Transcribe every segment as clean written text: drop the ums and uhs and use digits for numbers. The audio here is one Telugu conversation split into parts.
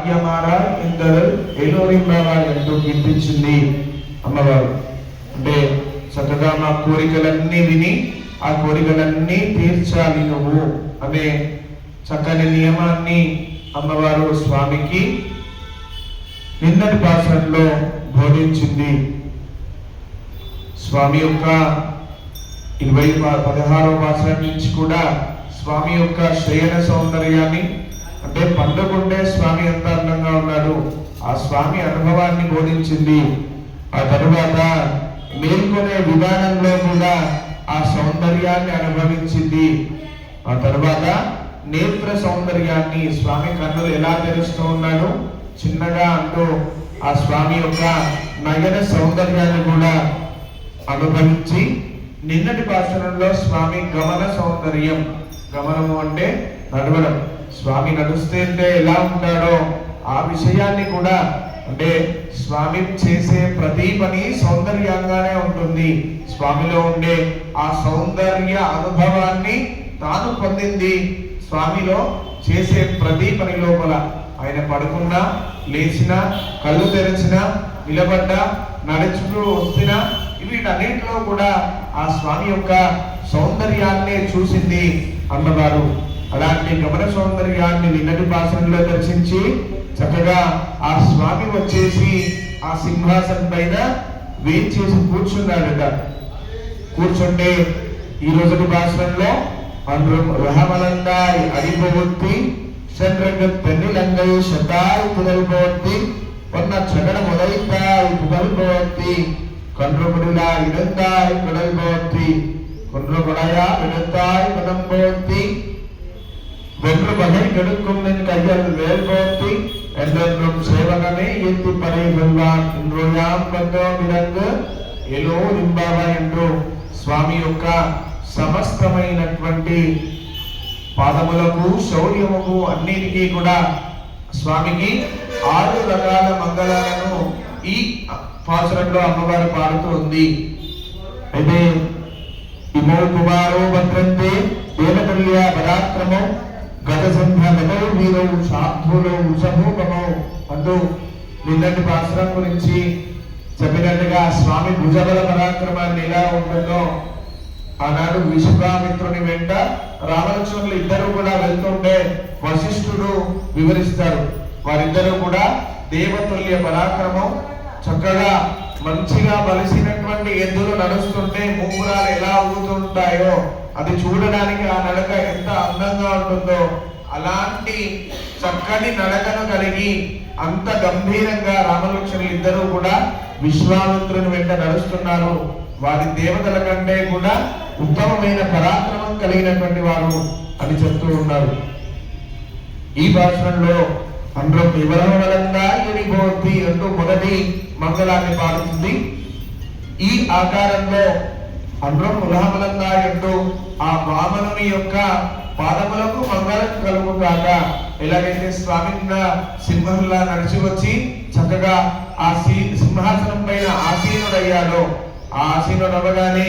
భాగ్యమారా ఇందరు ఎలోరింబావారి అంటూ కీర్తించింది అమ్మవారు. అంటే చక్కగా మా కోరికలన్నీ విని ఆ కోరికలన్నీ తీర్చాలి నువ్వు అనే చక్కని నియమాన్ని అమ్మవారు స్వామికి నిన్నటి భాషలో బోధించింది. స్వామి యొక్క 16వ భాష నుంచి కూడా స్వామి యొక్క శయన సౌందర్యాన్ని, అంటే పండుకుంటే స్వామి ఎంత అందంగా ఉన్నాడు ఆ స్వామి అనుభవాన్ని బోధించింది. ఆ తరువాత మేల్కొనే విధానంలో కూడా ఆ సౌందర్యాన్ని అనుభవించింది. ఆ తరువాత నేత్ర సౌందర్యాన్ని, స్వామి కన్నులు ఎలా తెరుస్తూ ఉన్నాడు చిన్నగా అంటూ ఆ స్వామి యొక్క నయన సౌందర్యాన్ని కూడా అనుభవించి, నిన్నటి భాషణంలో స్వామి గమన సౌందర్యం, గమనము అంటే నడవడం, స్వామి నడుస్తే ఎలా ఉంటాడో ఆ విషయాన్ని కూడా, అంటే స్వామి చేసే ప్రతి పని సౌందర్యంగానే ఉంటుంది. స్వామిలో ఉండే ఆ సౌందర్య అనుభవాన్ని తాను పొందింది. స్వామిలో చేసే ప్రతి పని లోపల ఆయన పడుకున్నా, లేచినా, కళ్ళు తెరిచినా, నిలబడ్డా, నడుచుతూ వస్తున్నా, వీటన్నింటిలో కూడా ఆ స్వామి యొక్క సౌందర్యాన్ని చూసింది అమ్మవారు. అలాంటి గమన సౌందర్యాన్ని నిన్నటి భాషణలో దర్శించి చక్కగా ఆ స్వామి వచ్చేసి ఆ సింహాసనం పైన వేంచేసి కూర్చున్నాడట. కూర్చుంటే ఈ రోజుటి భాషణంలో రహమలందాయి అడిపోవత్తి சென்றங்கு பெண்ணிலங்கை செத்தாய் புதல் போர்த்தி பொன்ன சகட முதைத்தாய் புகழ் போர்த்தி கொன்றுமுடிலா இருந்தாய் குடல் போர்த்தி கொன்றுமுடையா எடுத்தாய் பதம் போர்த்தி வென்று பகை கெடுக்கும் நின் கையல் வேல் போர்த்தி என்றென்றும் சேவகமே ஏத்தி படை வெல்வான் இன்று யாம் வந்தோம் இறங்கு ఎలో రింబావా అంటూ స్వామి యొక్క సమస్తమైనటువంటి పాదములకు శౌర్యముకు అన్నిటికీ కూడా స్వామికి 6 రకాల మంగళాలను ఈ పాసురంలో అమ్మవారు పాడుతూ ఉంది. అయితే ఇమో కుమారో భద్రంతే దేవతుల్య పరాక్రమో గత సంధ్య గతౌ వీరౌ శాంతులో ఉషభూపమో అంటూ నిన్నటి పాసురం గురించి చెప్పినట్టుగా స్వామి భుజబల పరాక్రమాన్ని ఎలా ఉంటుందో ఆనాడు విశ్వామిత్రుని వెంట రామలక్ష్మణులు ఇద్దరు కూడా వెళ్తుంటే వశిష్ఠుడు వివరిస్తారు. వారిద్దరూ కూడా దేవతుల్య పరాక్రమం, చక్కగా మంచిగా బలిసినటువంటి ఎద్దులు నడుస్తుంటే ముంగురాలు ఎలా ఊగుతుంటాయో అది చూడడానికి ఆ నడక ఎంత అందంగా ఉంటుందో అలాంటి చక్కని నడకను కలిగి అంత గంభీరంగా రామలక్ష్మణులు ఇద్దరూ కూడా విశ్వామిత్రుని వెంట నడుస్తున్నారు. వారి దేవతల కంటే కూడా ఉత్తమమైన పరాక్రమం కలిగినటువంటి వారు అని చెప్తూ ఉన్నారు. ఈ భాషణంలో అందరం వివరణంగా ఎడిపోద్ది అంటూ మొదటి మంగళాన్ని పాడుతుంది. ఈ ఆకారంలో అందరం ఉల్లామలంగా అంటూ ఆ వామనుని యొక్క పాదములకు మంగళం కలుగు కాక, ఎలాగైతే స్వామి సింహంలా నడిచి వచ్చి చక్కగా ఆ సింహాసనం పైన ఆసీనుడయ్యాడో, ఆ ఆసీనుడు అవ్వగానే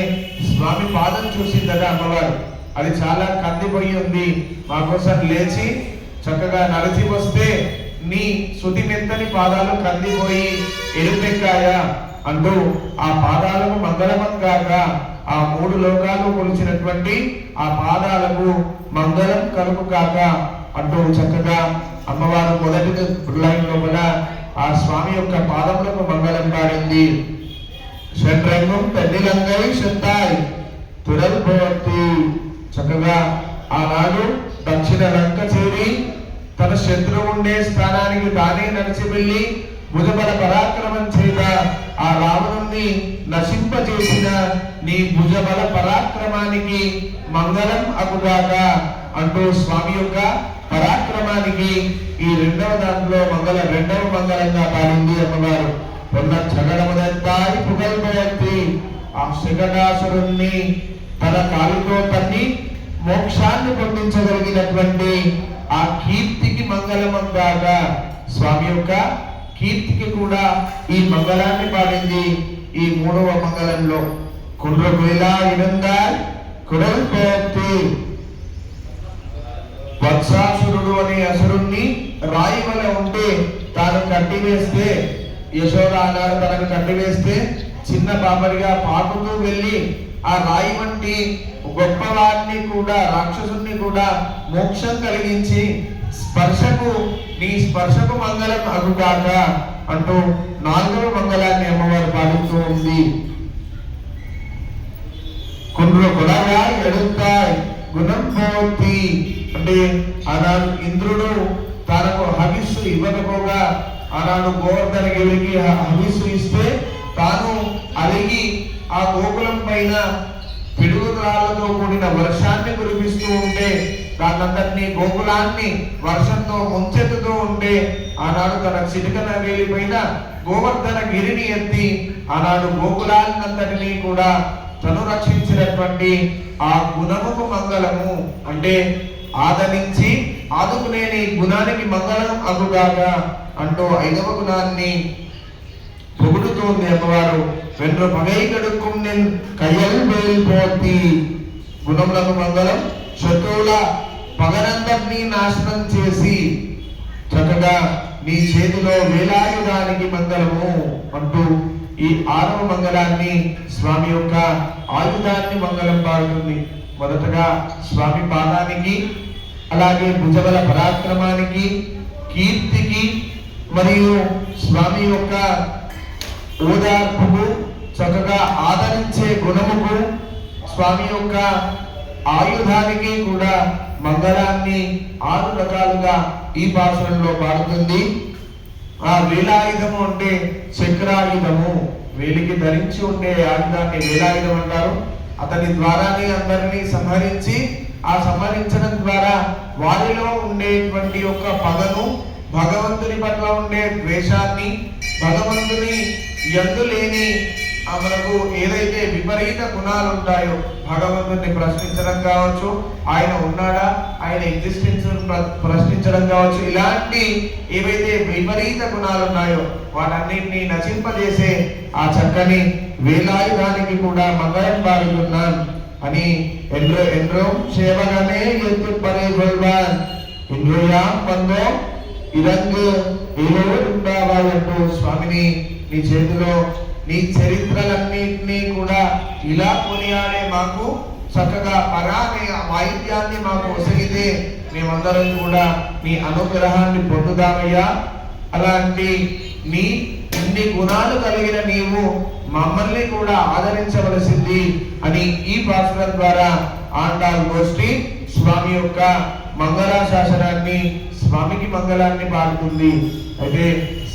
స్వామి పాదం చూసిందట అమ్మవారు. అది చాలా కందిపోయి ఉంది. మా కోసం లేచి చక్కగా నడిచి వస్తే నీ శుతి మెత్తని పాదాలు కందిపోయి ఎరుపెక్కాయా అంటూ ఆ పాదాలకు మంగళమంగాక, ఆ 3 లోకాలు కొలిచినటువంటి ఆ పాదాలకు మంగళం కలుగు కాక అంటూ చక్కగా అమ్మవారు మొదటి లైన్ లోపల ఆ స్వామి యొక్క పాదములకు మంగళం పాడింది. షట్రంగం పెళ్లిలంగై చెత్తాయి తుడల్ పోర్తి. చక్కగా ఆనాడు దక్షిణ లంక చేరి తన శత్రువు ఉండే స్థానానికి తానే నడిచి వెళ్ళి భుజబల పరాక్రమం చేత ఆ రావణుణ్ణి నశింపజేసిన నీ భుజబల పరాక్రమానికి మంగళం అగుగాక అంటూ స్వామి యొక్క పరాక్రమానికి ఈ రెండవ మంగళంగా పాడింది అమ్మవారు. పొన్న చగడముదంతాయి పుగల్పయత్తి. ఆ శిఖడాసురుణ్ణి తన కాలుతో తన్ని మోక్షాన్ని పొందించగలిగినటువంటి ఆ కీర్తికి మంగళమంగాక, స్వామి యొక్క కీర్తికి కూడా ఈ మంగళాన్ని పాడింది. ఈ 3వ మంగళంలో కుర్రకులా ఇనందా కుడల్ పోర్తి. వత్సాసురుడు అనే అసురుణ్ణి రాయి వల ఉంటే తాను కట్టివేస్తే, యశోద అన్నారు తనకు కట్టివేస్తే చిన్న పాపడిగా పాకుతూ వెళ్ళి ఆ రాయి వంటి గొప్పవాడిని కూడా, రాక్షసుని కూడా మోక్షం కలిగించి నీ స్పర్శకు మంగళం అగుగాక అంటూ 4వ మంగళాన్ని అమ్మవారు పాడుతూ ఉంది. కుండ్రు కొలగా ఎడుతాయి గుణం పోతి అంటే ఆనాడు ఇంద్రుడు తనకు హవిస్సు ఇవ్వకపోగా ఆనాడు గోవర్ధనగిరికి హవిస్సు ఇస్తే తాను అలిగి ఆ గోకులం పైన పిడుగురాళ్లతో కూడిన వర్షాన్ని కురిపిస్తూ ఉంటే, దాన్నంతటినీ గోకులాన్ని వర్షంతో ముంచెత్తుతూ ఉంటే ఆనాడు తన చిటికన వేలిపైన గోవర్ధన గిరిని ఎత్తి ఆనాడు గోకులాన్నంతటినీ కూడా తను రక్షించినటువంటి ఆ గుణముకు మంగళము అంటే ఆదరించి ఆదుకునే నీ గుణానికి మంగళం అగుగాక అంటూ 5వ గుణాన్ని పొగుడుతోంది అమ్మవారు. వెన్ను పగై కడుక్కుం నేను కయ్యలు వేలిపోతి గుణములకు మంగళం, శత్రువుల పగనందరినీ నాశనం చేసి చక్కగా నీ చేతిలో వేలాయుధానికి మంగళము అంటూ ఈ 6వ మంగళాన్ని స్వామి యొక్క ఆయుధాన్ని మంగళం పాడుతుంది. మొదటగా స్వామి పాదానికి, అలాగే భుజబల పరాక్రమానికి, కీర్తికి, మరియు స్వామి యొక్క ఓదార్పుకు, చక్కగా ఆదరించే గుణముకు, స్వామి యొక్క ఆయుధానికి కూడా మంగళాన్ని 6 రకాలుగా ఈ పాసురంలో పాడుతుంది. ఆ వేలాయుధము అంటే చక్రాయుధము, వేలికి ధరించి ఉండే ఆయుధాన్ని వేలాయుధం అంటారు. అతని ద్వారానే అందరినీ సంహరించి, ఆ సంహరించడం ద్వారా వారిలో ఉండేటువంటి యొక్క పగను, భగవంతుని పట్ల ఉండే ద్వేషాన్ని, భగవంతుని యందు లేని మనకు ఏదైతే విపరీత గుణాలు ఉంటాయో, భగవంతుని ప్రశ్నించడం కావచ్చు, ఆయన ఉన్నాడా, ఆయన ఎగ్జిస్టెన్స్ ప్రశ్నించడం కావచ్చు, ఇలాంటి ఏవైతే విపరీత గుణాలు ఉన్నాయో వాటన్నిటిని నశింపజేసే ఆ చక్కని వేలాయుధానికి కూడా మంగళం పాడుతున్నాను అని ఎండ్రో సేవగానే ఎత్తు పరే గొల్వాన్ ఇంద్రయాం పందో ఇరంగు ఏలో ఉండాలంటూ స్వామిని నీ చేతిలో నీ చరిత్రలన్నింటినీ కూడా ఇలా కొనియాడే మాకు చక్కగా పరానే వాయిద్యాన్ని మాకు ఒసగితే మేమందరం కూడా నీ అనుగ్రహాన్ని పొందుదామయ్యా. అలాంటి నీ ఇన్ని గుణాలు కలిగిన నీవు మమ్మల్ని కూడా ఆదరించవలసింది అని ఈ పాసురం ద్వారా ఆండాల్ గోష్ఠి స్వామి యొక్క మంగళాశాసనాన్ని, స్వామికి మంగళాన్ని పాడుతుంది. అయితే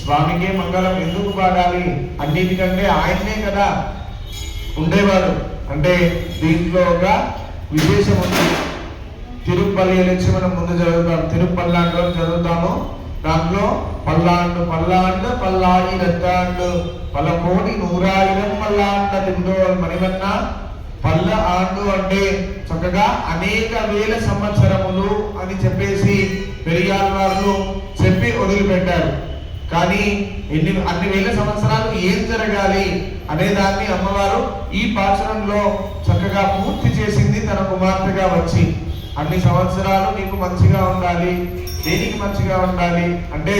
స్వామికే మంగళం ఎందుకు పాడాలి? అన్నిటికంటే ఆయన్నే కదా ఉండేవాడు. అంటే దీంట్లో ఒక విశేషం ఉంది. తిరుపల్లి నుంచి మనం ముందు చదువుతాం, తిరుపల్లాండు చదువుతాము. దాంట్లో పల్లాండు పల్లాండు పల్లాడి రత్తాండు పలకోడి 100,000 పల్లాండ తిండో మణివన్న. పల్ల ఆండు అంటే చక్కగా అనేక వేల సంవత్సరములు అని చెప్పేసి పెరియాళ్వార్లు చెప్పి వదిలిపెట్టారు. కానీ అన్ని వేల సంవత్సరాలు ఏం జరగాలి అనే దాన్ని అమ్మవారు ఈ పాసురంలో చక్కగా పూర్తి చేసింది. తన కుమార్తెగా వచ్చి అన్ని సంవత్సరాలు నీకు మంచిగా ఉండాలి. దేనికి మంచిగా ఉండాలి అంటే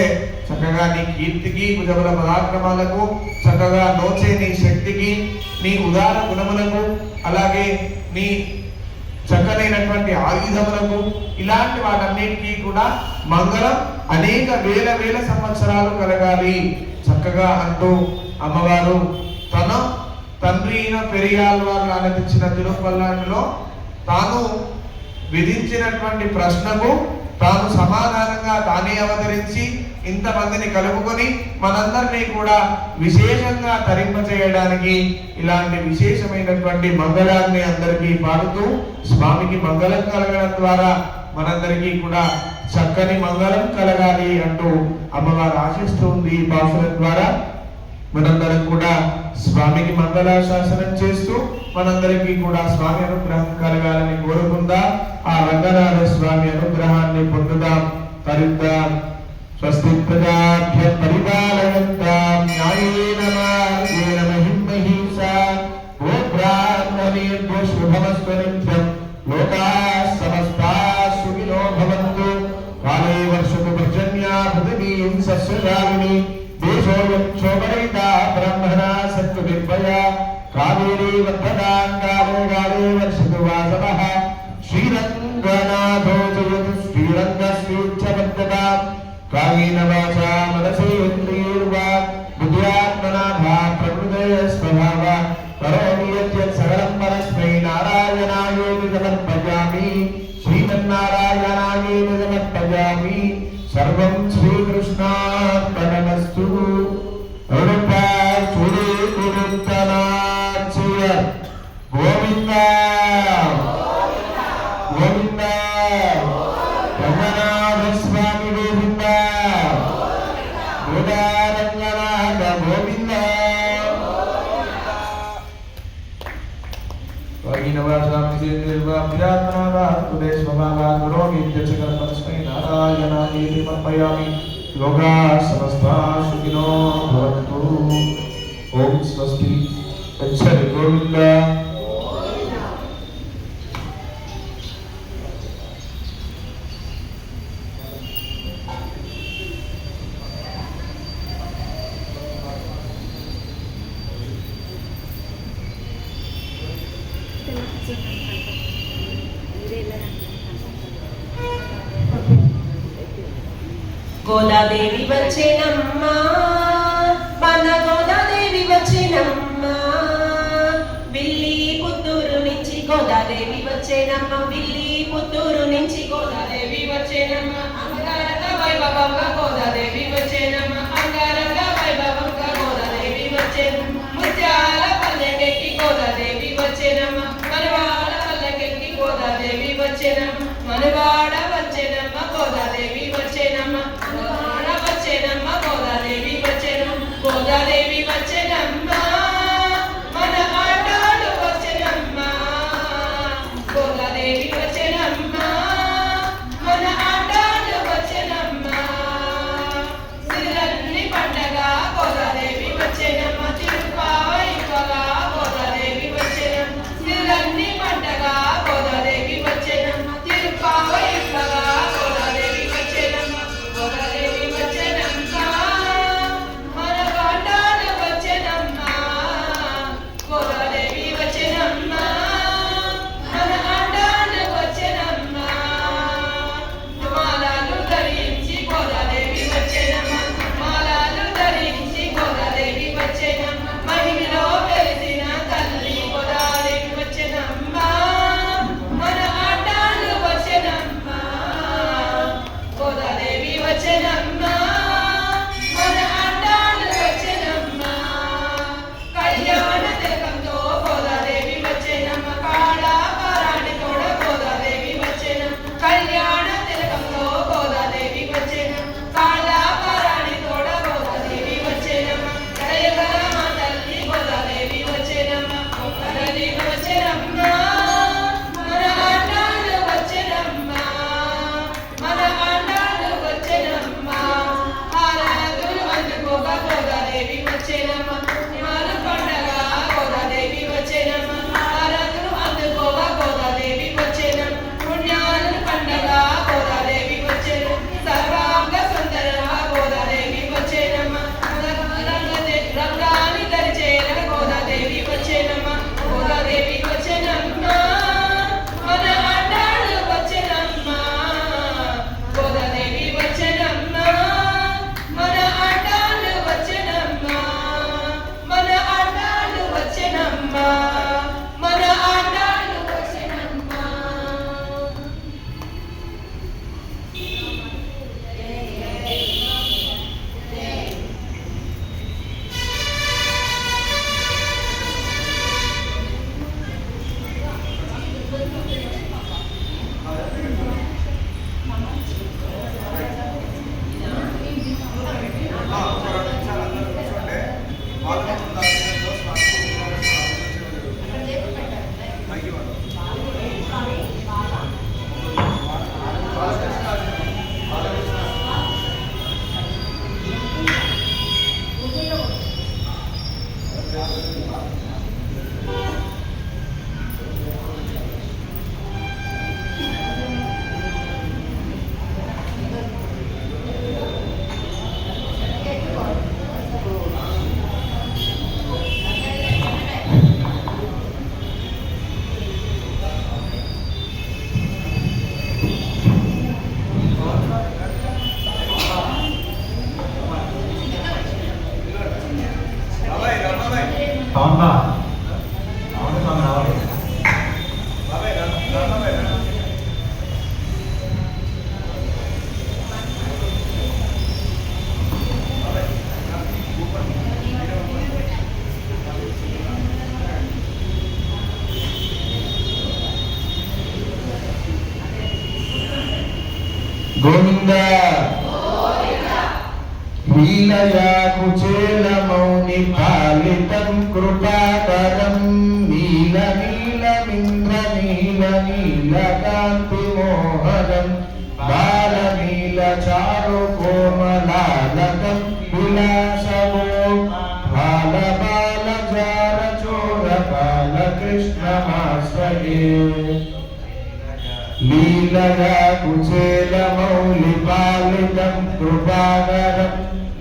చక్కగా నీ కీర్తికి, భుజబల పరాక్రమాలకు, చక్కగా నోచే నీ శక్తికి, నీ ఉదార గుణములకు, అలాగే నీ చక్కనైనటువంటి ఆయుధములకు, ఇలాంటి వాటన్నిటికీ కూడా మంగళం అనేక వేల సంవత్సరాలు కలగాలి చక్కగా అంటూ అమ్మవారు తన తండ్రి అయిన పెరియాళ్వార్లు అనుమతించిన తిరుపల్లాండులో తాను విధించినటువంటి ప్రశ్నకు తాను సమాధానంగా తానే అవతరించి ఇంతమందిని కలుపుకొని మనందరినీ కూడా విశేషంగా తరింపచేయడానికి ఇలాంటి విశేషమైనటువంటి మంగళాన్ని అందరికీ పాడుతూ స్వామికి మంగళం కలగడం ద్వారా మనందరికీ కూడా చక్కని మంగళం కలగాలి అంటూ అమ్మవారు ఆశిస్తూ ఉంది. ఈ పాసురం ద్వారా మనందరం కూడా స్వామికి మంగళాశాసనం చేస్తూ మనందరికీ కూడా స్వామి అనుగ్రహం కలగాలని కోరుకుందాం. ఆ రంగనాథ స్వామి అనుగ్రహాన్ని పొందుదాం, తరిద్దాం. స్వస్తి ప్రజాభ్య పరిపాలయంతాం న్యాయేన మార్గేణ మహిమహీసా గోబ్రాహ్మణేభ్యో శుభమస్తు నిత్యం. లోకాః సమస్తాః సుఖినో భవంతు. కాలే వర్షతు పర్జన్యః वंशगामिनी देशोऽयं शोभरहिता ब्रह्मणा सत्त्वनिर्भया कावेरी वर्धताङ्गाले गाले वर्षतु वासवः श्रीरङ्गनाथो जयतु श्रीरङ्गश्रीच्छवर्धता कायेन वाचा मनसेन्द्रियैर्वा बुद्ध्यात्मना भा प्रकृते स्वभावा करोमि यत् सकलं परस्मै नारायणायेति समर्पयामि श्रीमन्नारायणायेति समर्पयामि सर्वं श्रीकृष्णार्पणमस्तु गोविंद गोविंद रंगनाथ स्वामी गोविंद गोदारंगनाथ गोविंद लोका समस्ता सुखिनो भवन्तु। ओम स्वस्ति। गच्छति गोविंद। గోదాదేవి వచ్చేనమ్మా మన గోదాదేవి వచ్చేనమ్మా విల్లి పుత్తూరు నుంచి గోదాదేవి వచ్చేనమ్మ విల్లి పుత్తూరు నుంచి గోదాదేవి వచ్చేనమ్మ అంగారంగ వైభవంగా గోదాదేవి వచ్చేనమ్మ అంగారంగ వైభవంగా గోదాదేవి వచ్చేనమ్మ ముత్యాల పల్లెకెక్కి గోదాదేవి వచ్చేనమ్మ మనవాడ పల్లెకెక్కి గోదాదేవి వచ్చేనమ్మ మనవాడ వచ్చేనమ్మ గోదాదేవి వచ్చేనమ్మ మనవాడ వచ్చేనమ్మ గోదాదేవి వచ్చేనమ్మ గోదాదేవి వచ్చేనమ్మ మన ఆటాడు వచ్చేనమ్మ గోదాదేవి వచ్చేనమ్మ మన ఆటాడు వచ్చేనమ్మ పవన్ బా అవును స్వామి రావాలి. గోవింద లీలయా కుచేల మౌని పాలితం కృపాకరం నీల నీలమింద్ర నీల నీలకాంతి మోహనం బాల నీల చారు కోమలాలకం విలాసమో బాల బాల జార చోర బాల కృష్ణమాశ్రయే లీలగా కుచేల మౌలి పాలితం కృపాకరం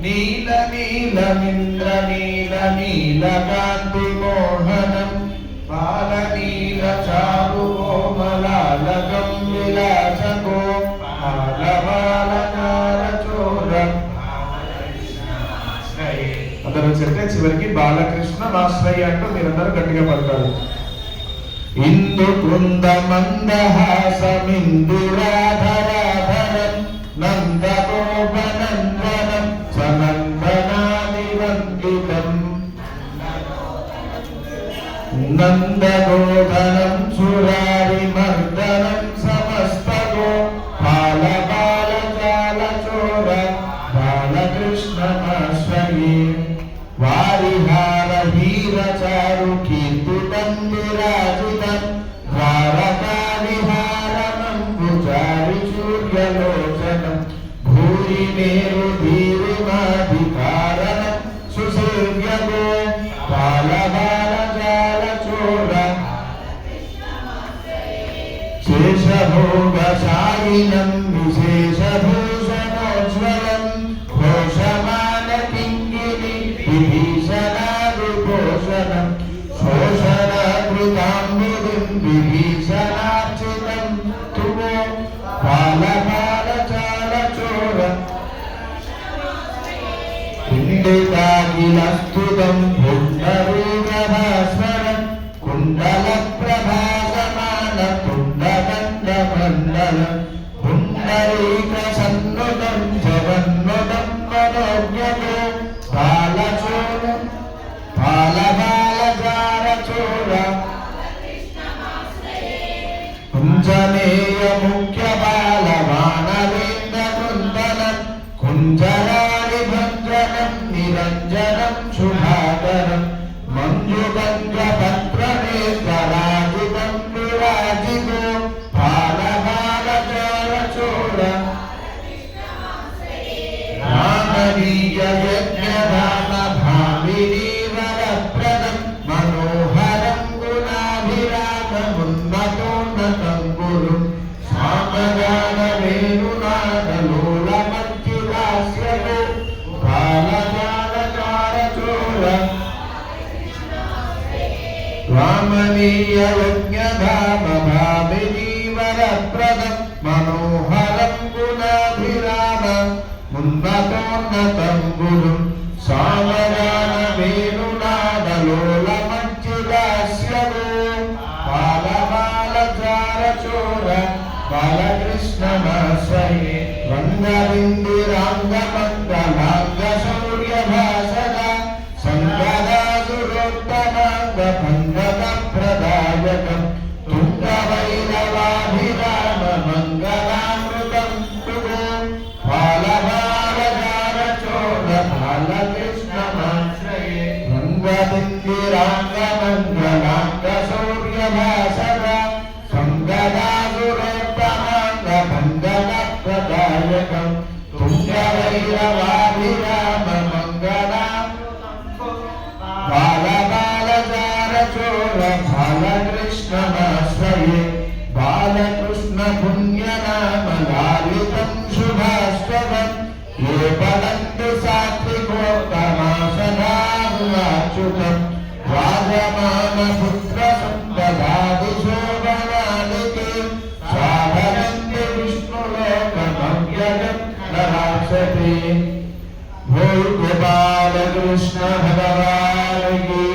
నీల నీలమింద్ర నీల నీలకాంతి మోహనం బాల నీల చారు కోమలాలకం విలాసగో బాల బాల చార చోర. అందరూ చెప్తే చివరికి బాలకృష్ణ మాశ్రయ అంటూ మీరందరూ గట్టిగా పడతారు. ఇందు బృంద మందహాసమిందురాధరాధరం నందగోపనందనం సనందనాదివందితం నందగోధనం సురారిమర్దనం సమస్తగో బాల బాల జాల చోర బాలకృష్ణమాశ్రయే వారిహార హీర చారు కీర్తితం విరాజితం ద్వారకా విహారమంబుజారి సూర్యలోచనం భూరి మేరు ధీరుమాధికారణం సుసేవ్యగో బాల బాల జాల చోర శేషభోగశాయినం విశేషభూషణోజ్వలం ఘోషమాన కింగిని విభీషణాదిభూషణం శోషణకృతాంబుధిం విభీషణార్చితం తుమో బాల బాల చాల చోర కుండితాకిలస్తుతం పుండరీగభాస్వరం కుండల ప్రభాసమాన కుండదండమండలం పుండరీక సన్నుతం జగన్నుతం మనోజ్ఞతో బాలచోర బాల బాల జార చోర కుంజనేయ ముఖ్య బాల మానవేంద్ర బృందనం కుంజరారి భంజనం నిరంజనం శుభాకరం మంజుగంజ పత్రనేత్రాజితం విరాజితో బాల బాల జార చోర రామనీయ యజ్ఞధామ భామినీ వరప్రదం మనోహరం గుణాభిరామమున్నతోన్నతం గురుం సామగాన వేణునాదలోలమజ్జులాస్యగో బాల బాల జార చోర రామనీయ యజ్ఞధామ భామినీ వరప్రదం మనోహరం గుణాభిరామ ఉన్నతోన్నతం గురుం సామగాన వేణునాదలోలమజ్జులాస్యగో బాల బాల జార చోర బాలకృష్ణమాశ్రయే రంగబిందురాంగమంగళాంగ శౌర్యభాసద సంగదాసురోత్తమాంగ భంగద ప్రదాయకం తుంగవైరవాభిరామ మంగళామృతం తుగో బాల బాల జార చోర బాలకృష్ణమాశ్రయే రంగబిందురాంగమంగళాంగ శౌర్యభాసద సంగదాసురోత్తమాంగ భంగద ప్రదాయకం తుంగవైరవాభిరామ మంగళామృతం బాల బాల జార చోర బాలకృష్ణమాశ్రయే బాలకృష్ణ పుణ్యనామ లాలితం శుభాష్టవం ఏ పదంతు సాత్వికోత్తమాసనాచ్యుతం రాజమాన పుత్ర సంపదాది శోభనాలికే సాధనంతి విష్ణులోకమవ్యయం నరాక్షతే बोल गोपाल कृष्ण भगवान की